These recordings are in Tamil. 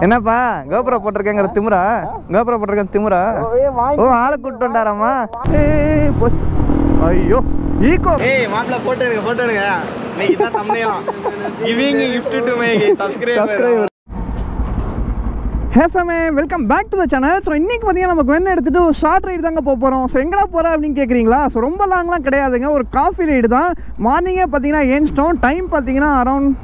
என்னப்பா கோபுரா போட்டிருக்கேங்கிற திமுறா? கோபுரா போட்டிருக்கேன் திமுறா? ஓ ஆளை கூப்பிட்டு வந்தாராமா? ஐயோ ஈகோ மாப்பிள்ள போட்டுடுங்க இன்னைக்கு தான் சமயம் giving gift to my subscriber. Hey ஃபேமே, welcome back to the channel. So இன்றைக்கி பார்த்தீங்கன்னா நம்ம குவென் எடுத்துகிட்டு ஒரு ஷார்ட் ரைடு தாங்க போகிறோம். ஸோ எங்கடா போகிறேன் அப்படின்னு கேட்குறீங்களா? ஸோ ரொம்ப லாங்லாம் கிடையாதுங்க, ஒரு காஃபி ரைடு தான். மார்னிங்கே பார்த்தீங்கன்னா ஏன்ஸ்டோன் டைம் பார்த்தீங்கன்னா அரௌண்ட்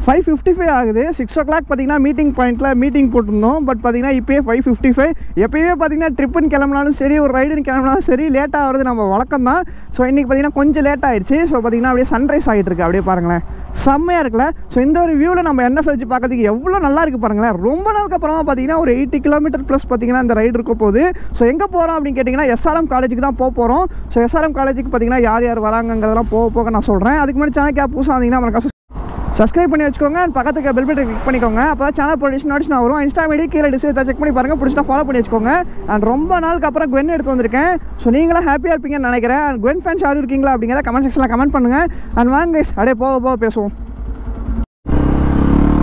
5:55 ஆகுது. 6 o'clock பார்த்தீங்கன்னா மீட்டிங் பாயிண்ட்டில் மீட்டிங் போட்டிருந்தோம். பட் பார்த்தீங்கன்னா இப்போயே 5:55. எப்போயுமே பார்த்தீங்கன்னா ட்ரிப்புன்னு கிளம்புனாலும் சரி, ஒரு ரைடுன்னு கிளம்புனாலும் சரி, லேட்டாக ஆகிறது நம்ம வழக்கம் தான். ஸோ இன்றைக்கி பார்த்தீங்கன்னா கொஞ்சம் லேட் ஆகிடுச்சு. ஸோ பார்த்தீங்கன்னா அப்படியே சன்ரைஸ் ஆகிட்டு இருக்கு. அப்படியே பாருங்களேன், செம்மையாக இருக்குல்ல? ஸோ இந்த ஒரு வியூவில் நம்ம என்ன செஞ்சு பார்க்கறதுக்கு எவ்வளோ நல்லா இருக்குது பாருங்களேன். ரொம்ப நாளுக்கு அப்புறமா பார்த்தீங்கன்னா ஒரு 80 கிலோமீட்டர் ப்ளஸ் பார்த்தீங்கன்னா இந்த ரைடு இருக்க போகுது. ஸோ எங்கே போகிறோம் அப்படின்னு கேட்டிங்கன்னா SRM காலேஜுக்கு தான் போகிறோம். ஸோ SRM காலேஜுக்கு பார்த்தீங்கன்னா யார் யார் வராங்கிறதெல்லாம் போக நான் சொல்கிறேன். அதுக்கு முன்னாடி சேனல் புதுசாக வந்தீங்கன்னா மறக்காம சப்ஸ்கிரைப் பண்ணி வச்சுக்கோங்க. பக்கத்துக்கு பெல் பட்டன் கிளிக் பண்ணிக்கோங்க. அப்போ தான் சேனல் ப்ரொடியூஷன் நோட்டிஃபிகேஷன் வரும். இன்ஸ்டா ஐடி கீழே டிஸ்கிரிப்ஷன் செக் பண்ணி பாருங்கள். பிடிச்சா ஃபாலோ பண்ணி வச்சுக்கோங்க. அண்ட் ரொம்ப நாளுக்கு அப்புறம் குவென் எடுத்து வந்திருக்கேன். ஸோ நீங்களும் ஹாப்பியாக இருப்பீங்கன்னு நினைக்கிறேன். அண்ட் குவென் ஃபேன்ஸ் யாரும் இருக்கீங்களா அப்படிங்கிறத கமெண்ட் செக்ஷனில் கமெண்ட் பண்ணுங்கள். அண்ட் வாங்க அப்படியே போக பேசுவோம்.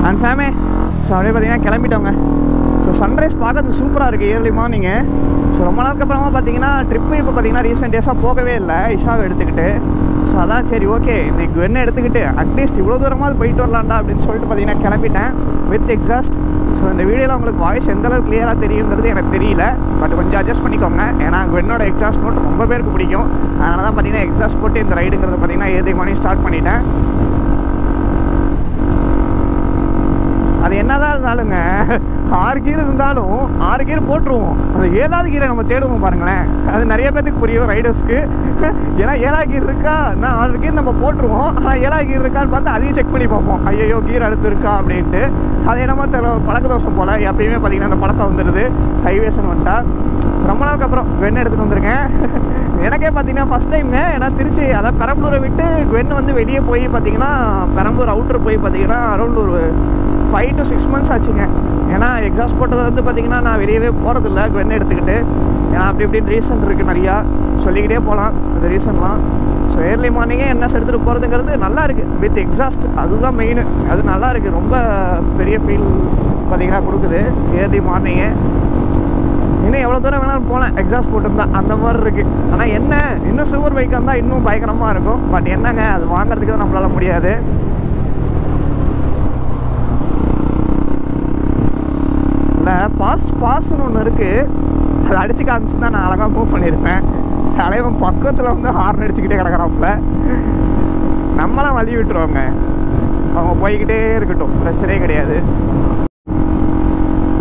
அண்ட் ஃபேமே, ஸோ அப்படியே பார்த்தீங்கன்னா கிளம்பிட்டோங்க. ஸோ சன்ரைஸ் பார்க்கறதுக்கு சூப்பராக இருக்குது இயர்லி மார்னிங்கு. ஸோ ரொம்ப நாளுக்கு அப்புறமா பார்த்தீங்கன்னா ட்ரிப்பு இப்போ பார்த்தீங்கன்னா ரீசெண்ட் டேஸாக போகவே இல்லை இஷாவை எடுத்துக்கிட்டு. ஸோ அதான் சரி ஓகே இன்னைக்கு என்ன எடுத்துக்கிட்டு அட்லீஸ்ட் இவ்வளோ தூரமாக போயிட்டு வரலாம்டா அப்படின்னு சொல்லிட்டு பார்த்தீங்கன்னா கிளம்பிட்டேன் வித் எக்ஸாஸ்ட். ஸோ இந்த வீடியோவில் உங்களுக்கு வாய்ஸ் எந்தளவுக்கு கிளியராக தெரியுங்கிறது எனக்கு தெரியல. பட் கொஞ்சம் அட்ஜஸ்ட் பண்ணிக்கோங்க. ஏன்னா என்னோட எக்ஸாஸ்ட் நோட் ரொம்ப பேருக்கு பிடிக்கும். அதனால தான் பார்த்தீங்கன்னா எக்ஸாஸ்ட் போட்டு இந்த ரைடுங்கிறது பார்த்தீங்கன்னா ஏர்லி மார்னிங் ஸ்டார்ட் பண்ணிட்டேன். அது என்னதான் இருந்தாலுங்க 6 கீர் இருந்தாலும் 6 கீர் போட்டுருவோம். அது 7வது கீரை நம்ம தேடுவோம் பாருங்களேன். அது நிறைய பேருக்கு புரியும் ரைடர்ஸ்க்கு. ஏன்னா 7வது கீர் இருக்கா, நான் 6 கீர் நம்ம போட்டுருவோம். ஆனால் 7வது கீர் இருக்கான்னு பார்த்து அதையும் செக் பண்ணி பார்ப்போம். ஐயோ கீர் அடுத்து இருக்கா அப்படின்ட்டு. அது என்னமோ பழக்க தோஷம் போல் எப்பயுமே பார்த்தீங்கன்னா அந்த பழக்கம் வந்துடுது ஹைவேஸ்ன்னு வந்துட்டா. ரொம்ப நாளுக்கு அப்புறம் குவென் எடுத்துகிட்டு வந்திருக்கேன். எனக்கே பார்த்தீங்கன்னா ஃபஸ்ட் டைமுங்க. ஏன்னா திருச்சி அதாவது பெரம்பலூரை விட்டு குவென் வந்து வெளியே போய் பார்த்தீங்கன்னா பெரம்பலூர் அவுட்டர் போய் பார்த்தீங்கன்னா அரௌண்ட் ஒரு 5 to 6 months ஆச்சுங்க. ஏன்னா எக்ஸாஸ்ட் போட்டது வந்து பார்த்தீங்கன்னா நான் வெளியவே போகிறதில்ல குவென் எடுத்துக்கிட்டு. ஏன்னா அப்படி இப்படின்னு ரீசன் இருக்குது நிறையா, சொல்லிக்கிட்டே போகலாம் அந்த ரீசன்லாம். ஸோ ஏர்லி மார்னிங்கே என்ன எடுத்துகிட்டு போகிறதுங்கிறது நல்லா இருக்குது வித் எக்ஸாஸ்ட். அதுதான் மெயின். அது நல்லா இருக்குது. ரொம்ப பெரிய ஃபீல் பார்த்தீங்கன்னா கொடுக்குது ஏர்லி மார்னிங்கே. இன்னும் எவ்வளோ தூரம் வேணாலும் போகலாம் எக்ஸாஸ்ட் போட்டுருந்தா அந்த மாதிரி இருக்குது. ஆனால் என்ன இன்னும் சூப்பர் பைக்காக இருந்தால் இன்னும் பயங்கரமாக இருக்கும். பட் என்னங்க அது வாங்குறதுக்கு தான் நம்மளால முடியாது. இல்லை பாஸ்ன்னு ஒன்று இருக்குது. அதை அடித்து காமிச்சு தான் நான் அழகாக மூவ் பண்ணியிருப்பேன். தலைவன் பக்கத்தில் வந்து ஹார்ன் அடிச்சுக்கிட்டே கிடக்கிறாப்புல. நம்மளாம் வழி விட்டுருவாங்க, அவங்க போய்கிட்டே இருக்கட்டும், பிரச்சனையே கிடையாது.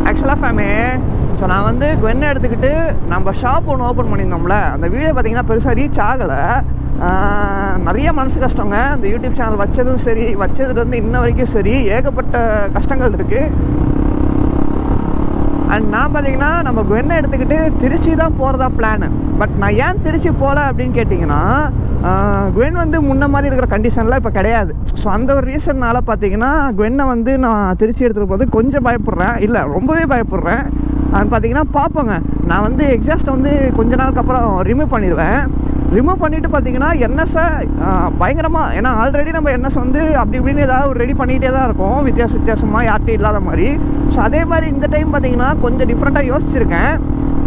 ஆக்சுவலாக ஃபேமே, ஸோ நான் வந்து குவென் எடுத்துக்கிட்டு நம்ம ஷாப் ஒன்று ஓப்பன் பண்ணியிருந்தோம்ல, அந்த வீடியோ பார்த்தீங்கன்னா பெருசாக ரீச் ஆகலை. நிறைய மனசு கஷ்டங்க. அந்த யூடியூப் சேனல் வச்சதும் சரி, வச்சதுலேருந்து இன்ன வரைக்கும் சரி, ஏகப்பட்ட கஷ்டங்கள் இருக்குது. அண்ட் நான் பார்த்தீங்கன்னா நம்ம குவென்னை எடுத்துக்கிட்டு திருச்சி தான் போகிறதா பிளானு. பட் நான் ஏன் திருச்சி போகல அப்படின்னு கேட்டிங்கன்னா, குவென் வந்து முன்ன மாதிரி இருக்கிற கண்டிஷனில் இப்போ கிடையாது. ஸோ அந்த ஒரு ரீசன்னால் பார்த்தீங்கன்னா குவென்னை வந்து நான் திருச்சி எடுத்துகிட்டு போகிறது கொஞ்சம் பயப்படுறேன். இல்லை ரொம்பவே பயப்படுறேன். அது பார்த்தீங்கன்னா பார்ப்போங்க. நான் வந்து எக்ஸாஸ்ட்டை வந்து கொஞ்ச நாளுக்கு அப்புறம் ரிமூவ் பண்ணிடுவேன். ரிமூவ் பண்ணிவிட்டு பார்த்தீங்கன்னா என்எஸ்ஸை பயங்கரமாக, ஏன்னா ஆல்ரெடி நம்ம என்எஸ் வந்து அப்படி இப்படின்னு ஏதாவது ஒரு ரெடி பண்ணிகிட்டே தான் இருக்கும் வித்தியாசமாக யார்கிட்டையும் இல்லாத மாதிரி. ஸோ அதே மாதிரி இந்த டைம் பார்த்தீங்கன்னா கொஞ்சம் டிஃப்ரெண்ட்டாக யோசிச்சிருக்கேன்.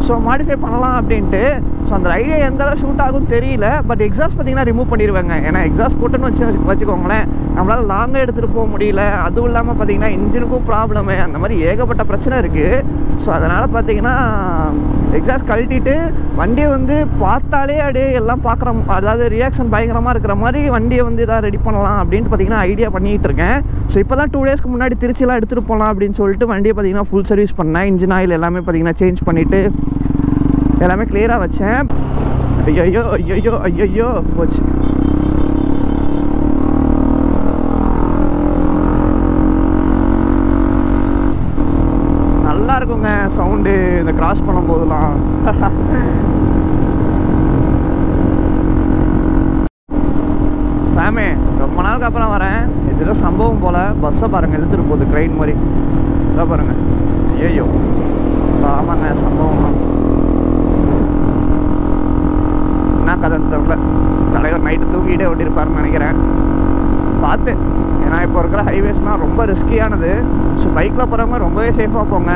ஸோ மாடிஃபை பண்ணலாம் அப்படின்ட்டு. ஸோ அந்த ஐடியா எந்த அளவு ஷூட் ஆகும் தெரியல. பட் எக்ஸாஸ்ட் பார்த்தீங்கன்னா ரிமூவ் பண்ணிடுவேங்க. ஏன்னா எக்ஸாஸ்ட் போட்டுன்னு வச்சுக்கோங்களேன், நம்மளால் லாங்காக எடுத்துகிட்டு போக முடியல. அதுவும் இல்லாமல் பார்த்தீங்கன்னா இன்ஜினுக்கும் ப்ராப்ளமு, அந்த மாதிரி ஏகப்பட்ட பிரச்சனை இருக்குது. ஸோ அதனால் பார்த்தீங்கன்னா எக்ஸாஸ்ட் கழட்டிட்டு வண்டியை வந்து பார்த்தாலே அப்படியே எல்லாம் பார்க்குற, அதாவது ரியாக்ஷன் பயங்கரமாக இருக்கிற மாதிரி வண்டியை வந்து எதாவது ரெடி பண்ணலாம் அப்படின்ட்டு பார்த்தீங்கன்னா ஐடியா பண்ணிகிட்டு இருக்கேன். ஸோ இப்போ தான் 2 daysக்கு முன்னாடி திருச்சியெலாம் எடுத்துகிட்டு போகலாம் அப்படின்னு சொல்லிட்டு வண்டியை பார்த்தீங்கன்னா ஃபுல் சர்வீஸ் பண்ணேன். இன்ஜின் ஆயில் எல்லாமே பார்த்தீங்கன்னா சேஞ்ச் பண்ணிவிட்டு எல்லாமே கிளியராக வச்சேன். ஐயோ ஐயோ ஐயோ போச்சு. நல்லா இருக்குங்க சவுண்டு இந்த கிராஸ் பண்ணும்போதெல்லாம். ஃபேமே, ரொம்ப நாளுக்கு அப்புறம் வரேன். இது ஏதோ சம்பவம் போல். பஸ்ஸை பாருங்கள் இழுத்துட்டு போகுது ட்ரெயின் மாதிரி. இதை பாருங்கள். ஐயோ ஆமாங்க சம்பவம் தான். என்ன கதை தெரியல. தலைவர் நைட்டு தூங்கிட்டே ஓட்டியிருப்பாருன்னு நினைக்கிறேன். பார்த்து. ஏன்னா இப்போ இருக்கிற ஹைவேஸ்னால் ரொம்ப ரிஸ்கியானது. ஸோ பைக்கில் போகிறவங்க ரொம்பவே சேஃபாக போங்க.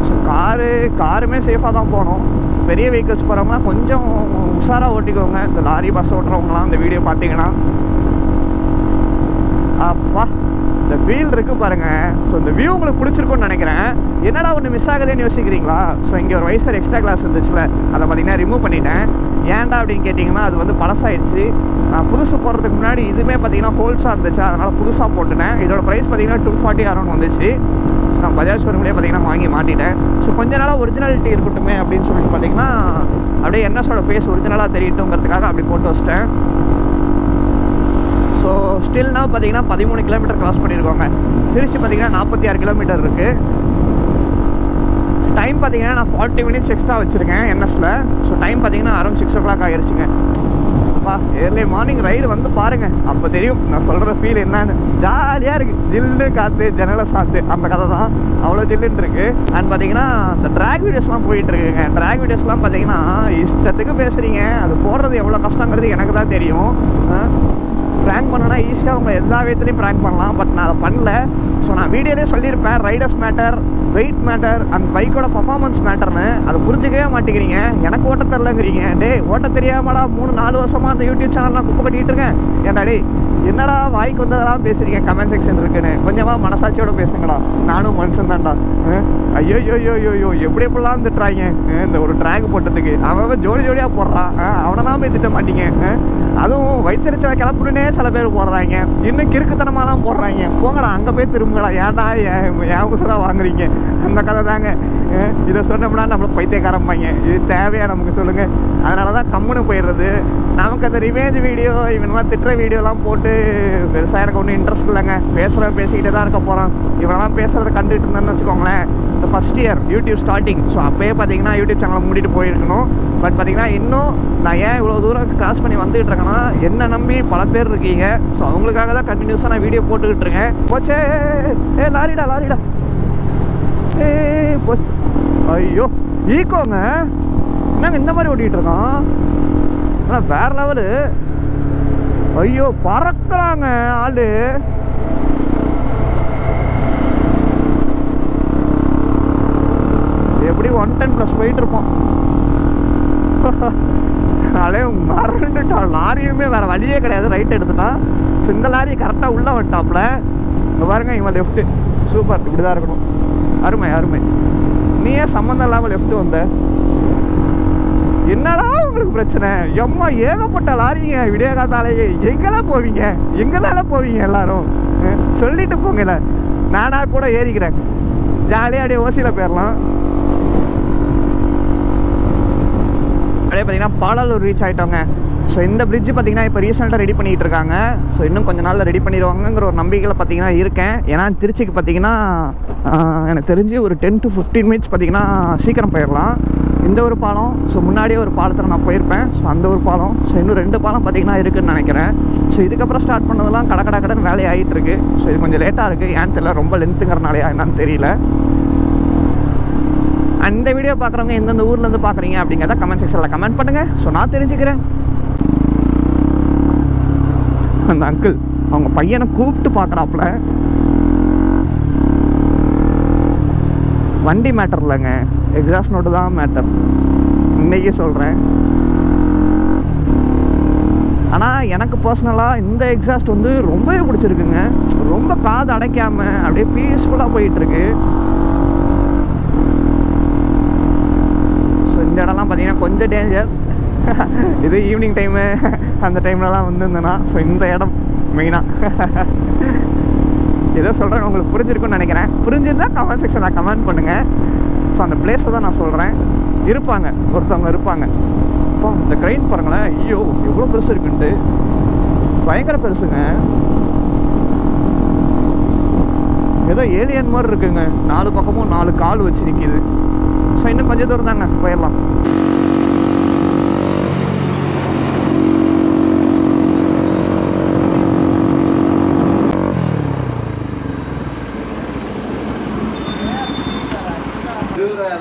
ஸோ காருமே சேஃபாக தான் போகணும். பெரிய வெஹிக்கிள்ஸ் போகிறவங்க கொஞ்சம் உஷாராக ஓட்டிக்கோங்க. இந்த லாரி பஸ் ஓட்டுறவங்களாம் இந்த வீடியோ பார்த்தீங்கன்னா அப்பா இந்த ஃபீல் இருக்குது பாருங்கள். ஸோ இந்த வியூ உங்களுக்கு பிடிச்சிருக்குன்னு நினைக்கிறேன். என்னடா ஒன்று மிஸ் ஆகுதுன்னு யோசிக்கிறீங்களா? ஸோ இங்கே ஒரு வைசர் எக்ஸ்ட்ரா கிளாஸ் இருந்துச்சுல, அதை பார்த்தீங்கன்னா ரிமூவ் பண்ணிட்டேன். ஏன்டா அப்படின்னு கேட்டிங்கன்னா அது வந்து பழசாயிடுச்சு. நான் புதுசு போடுறதுக்கு முன்னாடி இதுவுமே பார்த்தீங்கன்னா ஹோல்ஸாக இருந்துச்சு, அதனால் புதுசாக போட்டுட்டேன். இதோட ப்ரைஸ் பார்த்தீங்கன்னா 240 அரௌண்ட் வந்துச்சு. ஸோ நான் பஜாஜ் ஷோரூம்லேயே பார்த்தீங்கன்னா வாங்கி மாட்டிட்டேன். ஸோ கொஞ்ச நாளாக ஒரிஜினாலிட்டி இருக்கட்டுமே அப்படின்னு சொல்லிட்டு பார்த்தீங்கன்னா அப்படியே என்எஸோட ஃபேஸ் ஒரிஜினலாக தெரியட்டுங்கிறதுக்காக அப்படி போட்டு வச்சிட்டேன். ஸோ ஸ்டில்னா பார்த்தீங்கன்னா 13 கிலோமீட்டர் கிராஸ் பண்ணியிருக்கோங்க. திருச்சி பார்த்தீங்கன்னா 46 கிலோமீட்டர் இருக்குது. டைம் பார்த்தீங்கன்னா நான் 40 மினிட்ஸ் எக்ஸ்ட்ரா வச்சுருக்கேன் என்எஸில். ஸோ டைம் பார்த்தீங்கன்னா அரௌண்ட் 6 o'clock ஆகிருச்சுங்க. அப்பா ஏர்லி மார்னிங் ரைடு வந்து பாருங்கள், அப்போ தெரியும் நான் சொல்கிற ஃபீல் என்னன்னு. ஜாலியாக இருக்குது, ஜில்லு காற்று, ஜன்னலை சாத்து, அந்த கதை தான். அவ்வளோ ஜில்லுன்னு இருக்குது. அண்ட் பார்த்தீங்கன்னா இந்த ட்ராக் வீடியோஸ்லாம் போயிட்டுருக்குங்க. ட்ராக் வீடியோஸ்லாம் பார்த்தீங்கன்னா இஷ்டத்துக்கு பேசுகிறீங்க. அது போடுறது எவ்வளோ கஷ்டங்கிறது எனக்கு தான் தெரியும். ப்ராங்க் பண்ணனா ஈஸியாக அவங்க எல்லா விதத்துலையும் ப்ராங்க் பண்ணலாம். பட் நான் அதை பண்ணல. ஸோ நான் வீடியோலேயே சொல்லியிருப்பேன், riders matter, weight matter and பைக்கோட பர்ஃபார்மன்ஸ் மேட்டர்னு. அதை புரிஞ்சிக்கவே மாட்டேங்கிறீங்க. எனக்கு ஓட்ட தெரிலங்கிறீங்க. டே ஓட்ட தெரியாமடா 3-4 வருஷமாக அந்த யூடியூப் சேனல்லாம் குப்பை கட்டிகிட்டு இருக்கேன். ஏன்டா டே என்னடா வாய்க்கு வந்ததெல்லாம் பேசுகிறீங்க, கமெண்ட் செக்ஷன் இருக்குன்னு கொஞ்சமாக மனசாட்சியோட பேசுங்கடா. நானும் மனுஷன் தான்டா. ஐயோ எப்படி எப்படிலாம் திட்டுறாங்க இந்த ஒரு ட்ராக் போட்டதுக்கு. அவன் ஜோடியாக போடுறான், அவனை தான் போய் திட்ட மாட்டீங்க. அதுவும் வைத்தறிச்சலை கிளப்புனே சில பேர் போடுறாங்க. இன்னும் கிறுக்குத்தனமாலாம் போடுறாங்க. போங்கடா அங்கே போய் திரும்புங்கடா. ஏன்டா என் உசுரா வாங்குறீங்க? அந்த கதை தாங்க. இதை சொன்னோம்னா நம்மளை பைத்தியக்காரம்பாங்க. இது தேவையா நமக்கு சொல்லுங்கள்? அதனால தான் கம்முன்னு போயிடுறது. நமக்கு அந்த ரிவேஞ்ச் வீடியோ இவனெல்லாம் திட்டுற வீடியோலாம் போட்டு பெருசாக எனக்கு ஒன்றும் இன்ட்ரெஸ்ட் இல்லைங்க. பேசிக்கிட்டே தான் இருக்க போகிறான். இவனெல்லாம் பேசுகிறத கண்டுகிட்டு இருந்தேன்னு வச்சுக்கோங்களேன். இந்த first year YouTube starting. So அப்போயே பார்த்தீங்கன்னா யூடியூப் சேனலை மூடிட்டு போயிருக்கணும். பட் பார்த்தீங்கன்னா இன்னும் நான் ஏன் இவ்வளோ தூரம் கிராஸ் பண்ணி வந்துகிட்டு இருக்கேன்னா, என்னை நம்பி பல பேர் இருக்கீங்க. ஸோ அவங்களுக்காக தான் கண்டினியூஸாக நான் வீடியோ போட்டுக்கிட்டு இருக்கேன். போச்சே லாரிடா போ. ஐயோ ஈக்கோங்க, என்னங்க இந்த மாதிரி ஓட்டிகிட்டு இருக்கோம்? ஆனால் வேற லெவலு. ஐயோ பறக்குறாங்க ஆளு. எப்படி 110+ போயிட்டு இருப்போம். அதே மறந்துட்டான். லாரியுமே வேற வழியே கிடையாது, ரைட் எடுத்துட்டான். ஸோ இந்த லாரி கரெக்டாக உள்ளே வந்துட்டாப்புல. இங்கே பாருங்க, இவன் லெஃப்ட்டு. சூப்பர், இப்படி தான் இருக்கணும். அருமை. நீ ஏன் சம்மந்தம் இல்லாமல் லெஃப்ட்டு வந்த? என்னடா உங்களுக்கு பிரச்சனை? எம்மா ஏகப்பட்ட லாரிங்க விடிய காத்தாலேயே. எங்கெல்லாம் போவீங்க எல்லாரும்? சொல்லிட்டு போங்கல, நானா கூட ஏறிக்கிறேன். ஜாலியாக அப்படியே ஓசியில் போயிடலாம். அப்படியே பார்த்தீங்கன்னா பாலாலூர் ரீச் ஆகிட்டோங்க. ஸோ இந்த பிரிட்ஜ் பார்த்தீங்கன்னா இப்போ ரீசெண்டாக ரெடி பண்ணிகிட்டு இருக்காங்க. ஸோ இன்னும் கொஞ்சம் நாளில் ரெடி பண்ணிடுவாங்கங்கிற ஒரு நம்பிக்கையில் பார்த்தீங்கன்னா இருக்கேன். ஏன்னா திருச்சிக்கு பார்த்தீங்கன்னா எனக்கு தெரிஞ்சு ஒரு 10 to 15 மினிட்ஸ் பார்த்தீங்கன்னா சீக்கிரம் போயிடலாம். இந்த ஒரு பாலம், ஸோ முன்னாடியே ஒரு பாலத்தில் நான் போயிருப்பேன். ஸோ அந்த ஒரு பாலம், ஸோ இன்னும் 2 பாலம் பார்த்தீங்கன்னா இருக்குதுன்னு நினைக்கிறேன். ஸோ இதுக்கப்புறம் ஸ்டார்ட் பண்ணதெல்லாம் கடன்னு வேலையை ஆகிட்டு இருக்கு. ஸோ இது கொஞ்சம் லேட்டாக இருக்குது. ஏன்னு தெரியல, ரொம்ப லென்த்துங்கிறனாலையா என்னன்னு தெரியல. அந்த வீடியோ பார்க்குறவங்க எந்தெந்த ஊர்லேருந்து பார்க்குறீங்க அப்படிங்கிறத கமெண்ட் செக்ஷனில் கமெண்ட் பண்ணுங்கள். ஸோ நான் தெரிஞ்சுக்கிறேன். அந்த அங்கிள் அவங்க பையனை கூப்பிட்டு பார்க்குறாப்புல. வண்டி மேட்டர் இல்லைங்க, எக்ஸாஸ்ட் நோட்டு தான் மேட்டர். இன்னைக்கு சொல்கிறேன். ஆனால் எனக்கு பர்சனலாக இந்த எக்ஸாஸ்ட் வந்து ரொம்பவே பிடிச்சிருக்குங்க. ரொம்ப காது அடைக்காமல் அப்படியே பீஸ்ஃபுல்லாக போயிட்டுருக்கு. ஸோ இந்த இடம்லாம் பார்த்தீங்கன்னா கொஞ்சம் டேஞ்சர். இது ஈவினிங் டைமு அந்த டைம்லலாம் வந்துருந்தேன்னா. ஸோ இந்த இடம் மெயினாக ஏதோ சொல்கிறேன், உங்களுக்கு புரிஞ்சிருக்குன்னு நினைக்கிறேன். புரிஞ்சிருந்தால் கமெண்ட் செக்ஷனில் கமெண்ட் பண்ணுங்கள். ஸோ அந்த பிளேஸை தான் நான் சொல்கிறேன். ஒருத்தவங்க இருப்பாங்க. அப்போ இந்த க்ரெயின் பாருங்களேன், ஐயோ எவ்வளோ பெருசு இருக்குன்ட்டு. பயங்கர பெருசுங்க, ஏதோ ஏலியன் மாதிரி இருக்குங்க. 4 பக்கமும் 4 கால் வச்சு நிற்கிது. ஸோ இன்னும் கொஞ்சம் தூரம் தாங்க, போயிடலாம்.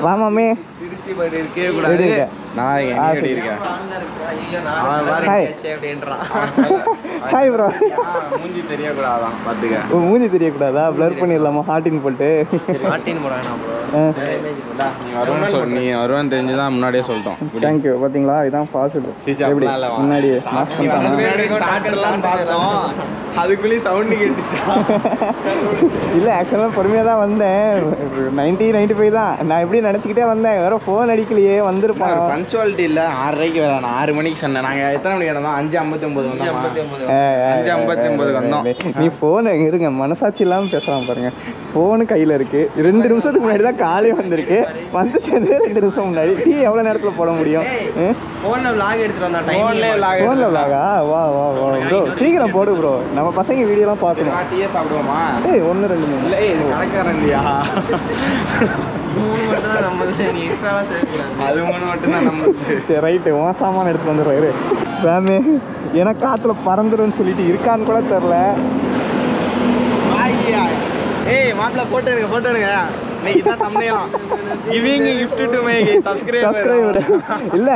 வாமாமே திருச்சி படி இருக்கே கூடாது. நான் எப்படி இருக்கேன் ஹாய் ப்ரோ. மூஞ்சி தெரியக்கூடாதான் பார்த்துக்க. மூஞ்சி தெரியக்கூடாதா? பிளர் பண்ணிடலாமா? ஹார்டின் போட்டு நீ வருவான்னு தெரிஞ்சுதான் முன்னாடியே சொல்லிட்டோம். தேங்க்யூ. பார்த்தீங்களா இதான் ஃபாஸ்ட் எப்படி முன்னாடியே அதுக்குள்ளேயும் சவுண்டு கேட்டுச்சா? இல்லை ஆக்சுவலாக பொறுமையாக தான் வந்தேன். 90-95 தான் நான் எப்படி நினச்சிக்கிட்டே வந்தேன். வேற ஃபோன் அடிக்கலையே வந்திருப்பான். பஞ்சுவாலிட்டி இல்லை. 6:30 வரேன். நான் 6 மணிக்கு சொன்னேன். நாங்கள் எத்தனை மணிக்கு வந்தோம்? 5:59 வந்தோம். 5:59 வந்தோம். நீ ஃபோன் இருங்க, மனசாட்சி இல்லாமல் பேசலாம் பாருங்க. ஃபோனு கையில் இருக்கு. 2 நிமிஷத்துக்கு முன்னாடி தான் காலையே வந்திருக்கு. வந்து சேர்ந்து 2 நிமிஷம் முன்னாடி. டீ எவ்வளோ நேரத்தில் போட முடியும்? ஃபோனில் விளாக் எடுத்துட்டு வந்தா ஃபோனில் விளாகா? வா வா வா ப்ரோ, சீக்கிரம் போடு ப்ரோ. நம்ம பசங்க வீடியோலாம் பார்க்கணும். டீயே சாப்பிடுவோமா? 1 2 3 இல்லை கணக்காரன் இல்லையா? 3 மட்டும் தான் நம்ம. நீ எக்ஸ்ட்ராவாக சேர்க்கக்கூடாது. அது 3 மட்டும் தான் நம்ம. சரி ரைட்டு, மோசமான எடுத்துகிட்டு வந்துடுறாரு ஃபேமி. ஏன்னா காற்றுல பறந்துருன்னு சொல்லிட்டு இருக்கான்னு கூட தெரில. ஏய் மாப்பிள்ள போட்டோ எடுங்க. இன்னைக்கு தான் சமயம். Giving gift to my subscriber. இல்லை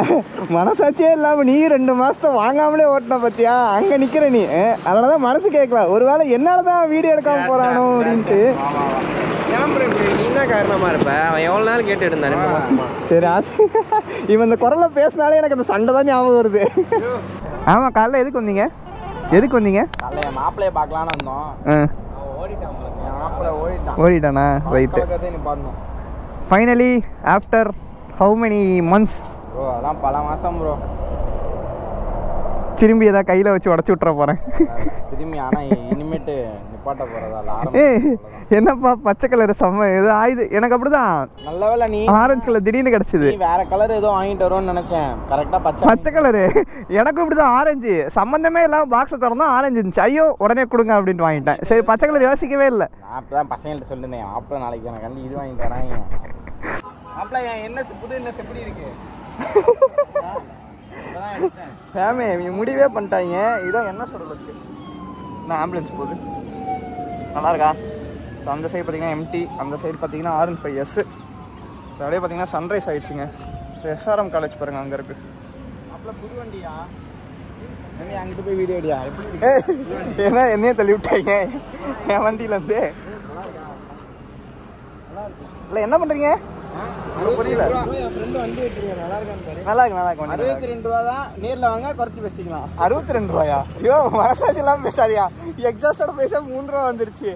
மனசாட்சியே இல்லாமல் நீ 2 மாதத்தை வாங்காமலே ஓட்டின பார்த்தியா? அங்கே நிற்கிற நீ. அதனால தான் மனசு கேட்கலாம். ஒருவேளை என்னால் தான் வீடியோ எடுக்காமல் போகிறானோ அப்படின்ட்டு. ஏன் ப்ரோ இப்படி நீ என்ன காரணமாக இருப்ப? அவன் எவ்வளோ நாள் கேட்டு இருந்தான் 2 மாசமா. சரி இவன் இந்த குரலை பேசினாலே எனக்கு அந்த சண்டை தான் ஞாபகம் வருது. ஆமாம், காலைல எதுக்கு வந்தீங்க? காலைல மாப்பிள்ளைய பார்க்கலான்னு வந்தோம். ஓடிட்டானா? Right. Finally after how many months bro? அதான் பல மாதம் ப்ரோ. திரும்பி ஏதாவது கையில் வச்சு உடச்சி விட்ற போகிறேன் திரும்பி. ஆனால் இனிமேட்டு நிப்பாட்ட போகிறதா? என்னப்பா பச்சை கலர் செம்ம ஏதோ ஆயுது. எனக்கு அப்படிதான். நல்ல வேலை நீ ஆரஞ்சு கலர் திடீர்னு கிடச்சிது. வேற கலர் ஏதோ வாங்கிட்டு வரும்னு நினச்சேன். கரெக்டாக பச்சை கலரு. எனக்கும் இப்படிதான். ஆரஞ்சு சம்மந்தமே இல்லாமல் பாக்ஸை திறந்தா ஆரஞ்சு இருந்துச்சு. ஐயோ உடனே கொடுங்க அப்படின்ட்டு வாங்கிட்டேன். சரி பச்சை கலர் யோசிக்கவே இல்லை. நான் இப்போ தான் பசங்கள்ட்ட சொல்லியிருந்தேன், மாப்பிள்ள நாளைக்கு எனக்கு கண்டி இது வாங்கி தராங்க. மாப்பிள்ள என் என்ன புது என்ன எப்படி இருக்கு? ஃபேமே முடிவே பண்ணிட்டாங்க. இதான் என்ன சொல்கிறது? நான் ஆம்புலன்ஸ் போகுது. நல்லா இருக்கா? ஸோ அந்த சைடு பார்த்தீங்கன்னா எம்டி, அந்த சைடு பார்த்தீங்கன்னா R15S. அப்படியே பார்த்தீங்கன்னா சன்ரைஸ் ஆகிடுச்சுங்க. ஸோ SRM காலேஜ் பாருங்கள் அங்கே இருக்குது. மாப்பிள்ள புது வண்டியா? அங்கிட்டு போய் வீடியோ அடியா? ஏன்னா என்னையே தள்ளி விட்டாங்க என் வண்டியிலேருந்து. இல்லை என்ன பண்ணுறீங்க? புரியல. என் ஃப்ரெண்டு வண்டி வச்சிருக்கேன். நல்லா இருக்கான்னு நல்லா இருக்கு. 62 ரூபா தான். நேரில் வாங்க குறைச்சி பேசிக்கலாம். 62 ரூபாயா? ஐயோ மனசாட்சி இல்லாமல் பேசாதியா? எக்ஸாஸ்டோட பைசா 3 ரூபா வந்துருச்சு.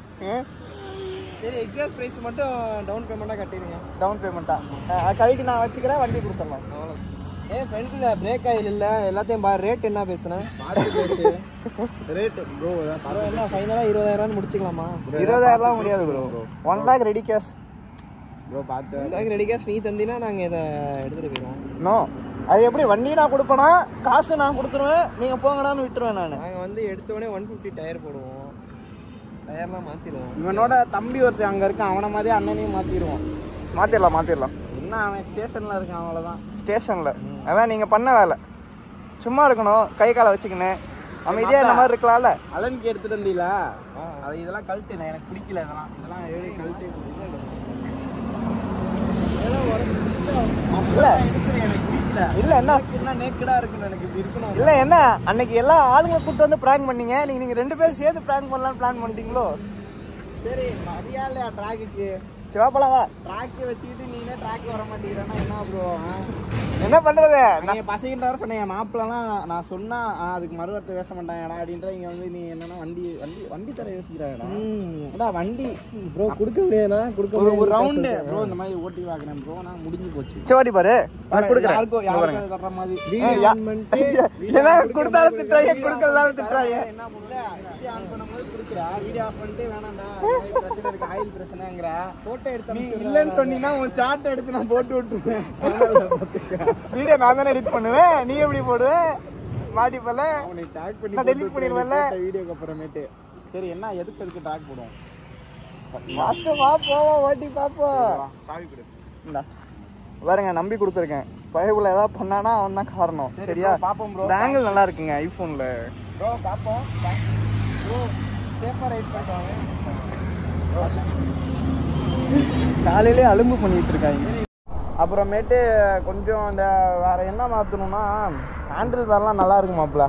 சரி எக்ஸாஸ்ட் ப்ரைஸ் மட்டும் டவுன் பேமெண்ட்டாக கட்டிடுங்க. டவுன் பேமெண்ட்டா? கழிக்கு நான் வச்சுக்கிறேன், வண்டி கொடுத்துடலாம். ஃப்ரெண்டில் பிரேக் ஆயில் இல்லை. எல்லாத்தையும் ரேட் என்ன பேசுனேன்? ரேட்டு ப்ரோ என்ன ஃபைனலாக 20,000 முடிச்சுக்கலாமா? 20,000 முடியாது bro. 1 lakh ready cash bro. பார்த்து ரெடி கேஷ் நீ தந்தினா நாங்கள் இதை எடுத்துகிட்டு போயிடுவோம். நோ, அது எப்படி? வண்டி நான் கொடுப்பேனா? காசு நான் கொடுத்துருவேன், நீங்கள் போங்கடான்னு விட்டுருவேன். நாங்கள் வந்து எடுத்தோடனே 150 டயர் போடுவோம். டயர்லாம் மாற்றிடுவோம். இவனோட தம்பி ஒருத்தர் அங்கே இருக்கான். அவனை மாதிரி அண்ணனையும் மாற்றிடுவோம். மாற்றிடலாம். என்ன அவன் ஸ்டேஷனில் இருக்கான், அவ்வளோதான். ஸ்டேஷனில் அதான் நீங்கள் பண்ண வேலை. சும்மா இருக்கணும், கை காலை வச்சுக்கின்னு அமைதியாக இந்த மாதிரி இருக்கலாம்ல. அலனுக்கு எடுத்துகிட்டு வந்தீங்களா? அது இதெல்லாம் கழட்டு. எனக்கு பிடிக்கல. இதெல்லாம் கழட்டு. இல்லை என்ன நேக்கடா இருக்குன்னு எனக்கு இப்படி இருக்கணும். இல்லை என்ன அன்னைக்கு எல்லா ஆளுங்களை கூப்பிட்டு வந்து ப்ராங்க் பண்ணீங்க. நீங்கள் 2 பேரும் சேர்த்து ப்ராங்க் பண்ணலான்னு பிளான் பண்ணிட்டீங்களோ? சரி மரியா இல்லையா ட்ராக்குக்கு? சிவாப்பலாம் வா. ட்ராக்கை வச்சுக்கிட்டு நீனே ட்ராக் வர மாட்டேங்கிறேன்னா என்ன ப்ரோ? என்ன பண்ணுறது? நீங்கள் பசங்கிட்ட வர சொன்னேன். மாப்பிள்ளலாம் நான் சொன்னால் அதுக்கு மறுவார்த்தை பேச மாட்டாங்கடா அப்படின்ற. இங்கே வந்து நீ என்னன்னா வண்டி தர யோசிக்கிறாங்கடா. வண்டி ப்ரோ கொடுக்க முடியாதுண்ணா. ஒரு ரவுண்டு ப்ரோ இந்த மாதிரி ஓட்டி பார்க்குறேன் ப்ரோ. நான் முடிஞ்சு போச்சு. சரி பாரு கொடுக்குறேன். யாருக்கும் தர்ற மாதிரி கொடுத்தாலும் திட்டுறாங்க, கொடுக்கறதாலும் திட்டுறாங்க. என்ன பண்ணல ஆன் பண்ணும்போது கொடுக்குறா. வீடியோ ஆஃப் பண்ணிட்டு வேணாம்டா பிரச்சனை இருக்கு, ஆயில் பிரச்சனைங்கிற. போட்டோ எடுத்து நீ இல்லைன்னு சொன்னீங்கன்னா உன் சார்ட்டை எடுத்து நான் போட்டு விட்டுருவேன். வீடியோ நான் தானே எடிட் பண்ணுவேன், நீ எப்படி போடுவேன்? மாட்டிப்பல உன்னை டாக் பண்ணி நான் டெலிட் பண்ணிடுவேன்ல வீடியோக்கு அப்புறமேட்டு. சரி என்ன எதுக்கு டாக் போடுவோம்? ஃபர்ஸ்ட் வா போவோம், ஓட்டி பார்ப்போம். சாவி கொடு. இந்தா பாருங்க, நம்பி கொடுத்துருக்கேன். பயவுல ஏதாவது பண்ணானா அவன் தான் காரணம். சரியா? பாப்போம் ப்ரோ. இந்த ஆங்கிள் நல்லா இருக்குங்க ஐஃபோன்ல ப்ரோ. பாப்போம் ப்ரோ. சேஃபா ரைட் பண்ணுவாங்க. காலையிலே அலும்பு பண்ணிட்டு இருக்காங்க. அப்புறமேட்டு கொஞ்சம் இந்த வேற என்ன மாற்றணும்னா ஹேண்டில் பேர்லாம் நல்லா இருக்கு மாப்பிள்ள.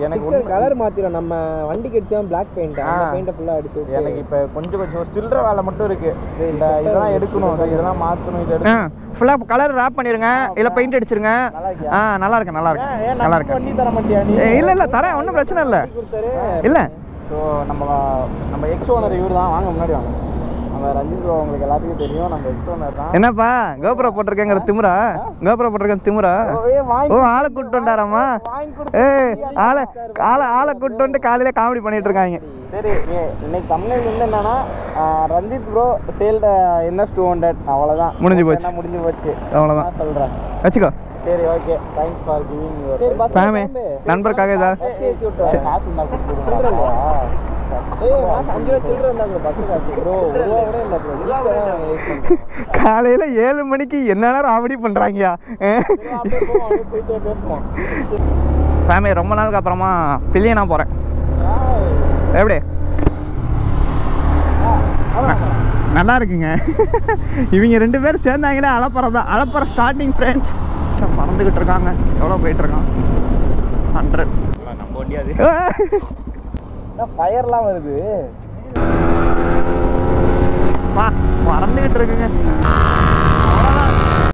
எனக்கு கலர் மாற்றிடும். நம்ம வண்டிக்கு அடிச்சா பிளாக் பெயிண்ட், அந்த பெயிண்ட்டை ஃபுல்லாக அடிச்சு எனக்கு இப்போ கொஞ்சம் சில்லற வேலை மட்டும் இருக்கு. இந்த இதெல்லாம் எடுக்கணும், இதெல்லாம் மாற்றணும். இது ஃபுல்லாக கலர் ரேப் பண்ணிடுங்க, இல்லை பெயிண்ட் அடிச்சிருங்க. நல்லா இருக்கு நல்லா இருக்கு நல்லா இருக்கு. வண்டி தர மாட்டியா நீ? இல்லை தரேன், ஒன்றும் பிரச்சனை இல்லை. இல்லை ஸோ நம்ம எக்ஸ் ஓனர் இவர் தான். வாங்க முன்னாடி வாங்க. நம்ம ரஞ்சித் ப்ரோ உங்களுக்கு எல்லாத்துக்கும் தெரியும், நம்ம எக்ஸ் ஓனர் தான். என்னப்பா கோபுரம் போட்டிருக்கேங்கிற திமுறா? கோபுரம் போட்டிருக்கேன் திமுறா? ஓ ஆளை கூப்பிட்டு வந்தாராமா? ஆளை கூப்பிட்டு வந்து காலையில காமெடி பண்ணிட்டு இருக்காங்க. சரி, இன்னைக்கு தமிழ்ல வந்து என்னன்னா ரஞ்சித் ப்ரோ சேல்ட NS 200 அவ்வளோதான். முடிஞ்சு போச்சு அவ்வளோதான் சொல்கிறேன், வச்சுக்கோ. சரி okay, thanks for giving your சாமி நண்பருக்காக இதா காசு இருந்தா கொடுத்துருங்க. 5 ரூபா சில்லற இருந்தாங்க பஸ் காசு ப்ரோ. 1 ரூபா கூட இல்ல ப்ரோ. காலையில 7 மணிக்கு என்னடா ராவடி பண்றாங்கயா? போயிட்டே பேசுவோம். சாமி ரொம்ப நாளுக்கு அப்புறமா பில்லியனா போறேன். எப்படி நல்லா இருக்குங்க. இவங்க 2 பேரும் சேர்ந்தாங்களே அலப்பற ஸ்டார்டிங் ஃப்ரெண்ட்ஸ். பறந்துக்கிட்டு இருக்காங்க. எவ்வளோ போயிட்டு இருக்கான்? 100. நம்ம வண்டியாது ஃபயர்லாம் வருது. பறந்துக்கிட்டு இருக்குங்க.